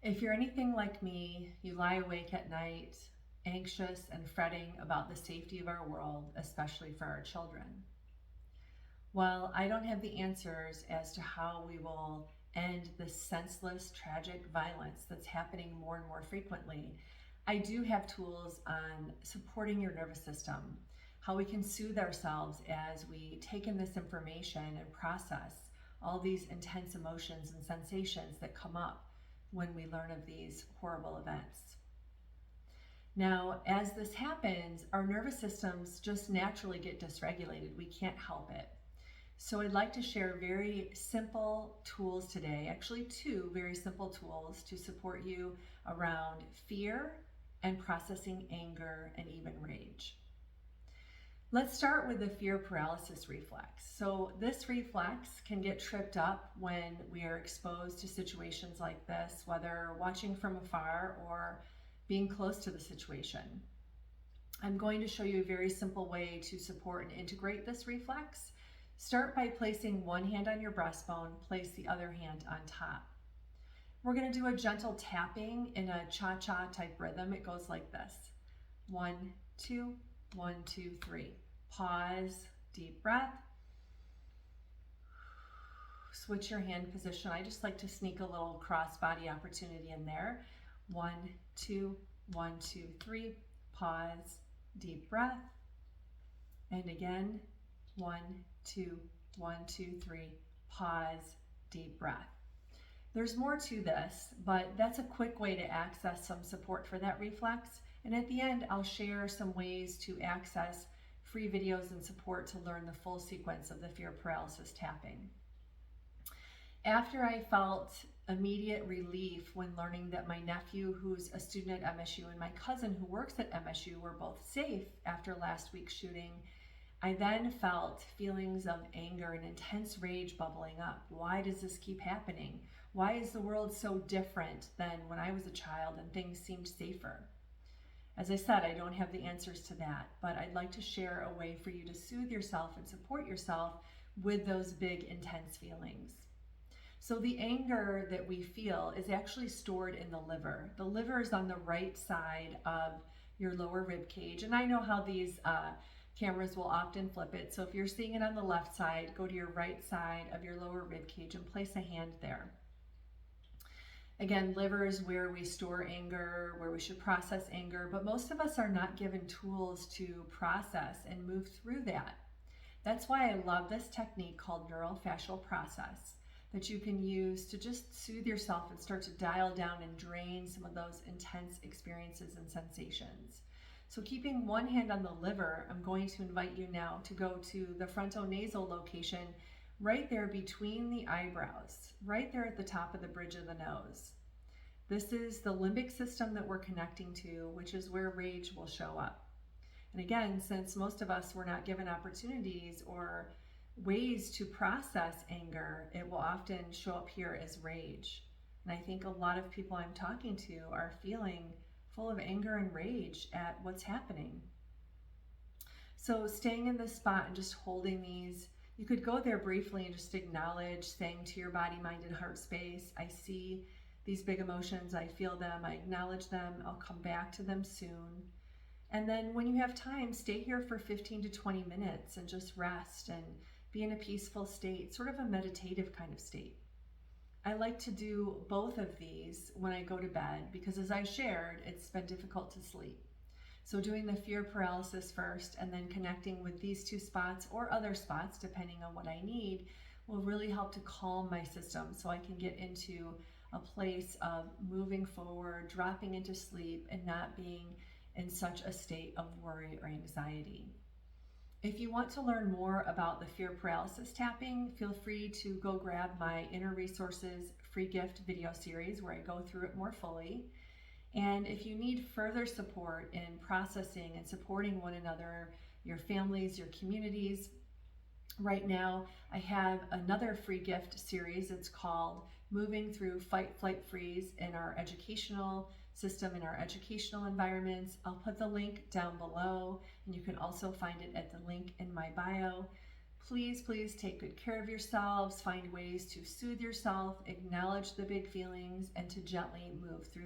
If you're anything like me, you lie awake at night, anxious and fretting about the safety of our world, especially for our children. While I don't have the answers as to how we will end this senseless, tragic violence that's happening more and more frequently, I do have tools on supporting your nervous system, how we can soothe ourselves as we take in this information and process all these intense emotions and sensations that come up when we learn of these horrible events. Now, as this happens, our nervous systems just naturally get dysregulated. We can't help it. So I'd like to share very simple tools today, actually two very simple tools to support you around fear and processing anger and even rage. Let's start with the fear paralysis reflex. So this reflex can get tripped up when we are exposed to situations like this, whether watching from afar or being close to the situation. I'm going to show you a very simple way to support and integrate this reflex. Start by placing one hand on your breastbone, place the other hand on top. We're going to do a gentle tapping in a cha-cha type rhythm. It goes like this. 1, 2, 1, 2, 3. Pause, deep breath. Switch your hand position. I just like to sneak a little cross-body opportunity in there. 1, 2, 1, 2, 3. Pause, deep breath. And again, 1, 2, 1, 2, 3. Pause, deep breath. There's more to this, but that's a quick way to access some support for that reflex. And at the end, I'll share some ways to access free videos and support to learn the full sequence of the fear paralysis tapping. After I felt immediate relief when learning that my nephew, who's a student at MSU, and my cousin, who works at MSU, were both safe after last week's shooting, I then felt feelings of anger and intense rage bubbling up. Why does this keep happening? Why is the world so different than when I was a child and things seemed safer? As I said, I don't have the answers to that, but I'd like to share a way for you to soothe yourself and support yourself with those big, intense feelings. So the anger that we feel is actually stored in the liver. The liver is on the right side of your lower rib cage, and I know how these cameras will often flip it. So if you're seeing it on the left side, go to your right side of your lower rib cage and place a hand there. Again, liver is where we store anger, where we should process anger, but most of us are not given tools to process and move through that. That's why I love this technique called neurofascial process that you can use to just soothe yourself and start to dial down and drain some of those intense experiences and sensations. So keeping one hand on the liver, I'm going to invite you now to go to the frontonasal location right there between the eyebrows, right there at the top of the bridge of the nose. This is the limbic system that we're connecting to, which is where rage will show up. And again, since most of us were not given opportunities or ways to process anger, it will often show up here as rage. And I think a lot of people I'm talking to are feeling full of anger and rage at what's happening. So staying in this spot and just holding these, you could go there briefly and just acknowledge, saying to your body, mind, and heart space, I see these big emotions, I feel them, I acknowledge them, I'll come back to them soon. And then when you have time, stay here for 15 to 20 minutes and just rest and be in a peaceful state, sort of a meditative kind of state. I like to do both of these when I go to bed because, as I shared, it's been difficult to sleep. So doing the fear paralysis first and then connecting with these two spots or other spots, depending on what I need, will really help to calm my system so I can get into a place of moving forward, dropping into sleep, and not being in such a state of worry or anxiety. If you want to learn more about the fear paralysis tapping, feel free to go grab my Inner Resources free gift video series where I go through it more fully. And if you need further support in processing and supporting one another, your families, your communities, right now I have another free gift series. It's called Moving Through Fight, Flight, Freeze in our educational system, in our educational environments. I'll put the link down below, and you can also find it at the link in my bio. Please, please take good care of yourselves. Find ways to soothe yourself, acknowledge the big feelings, and to gently move through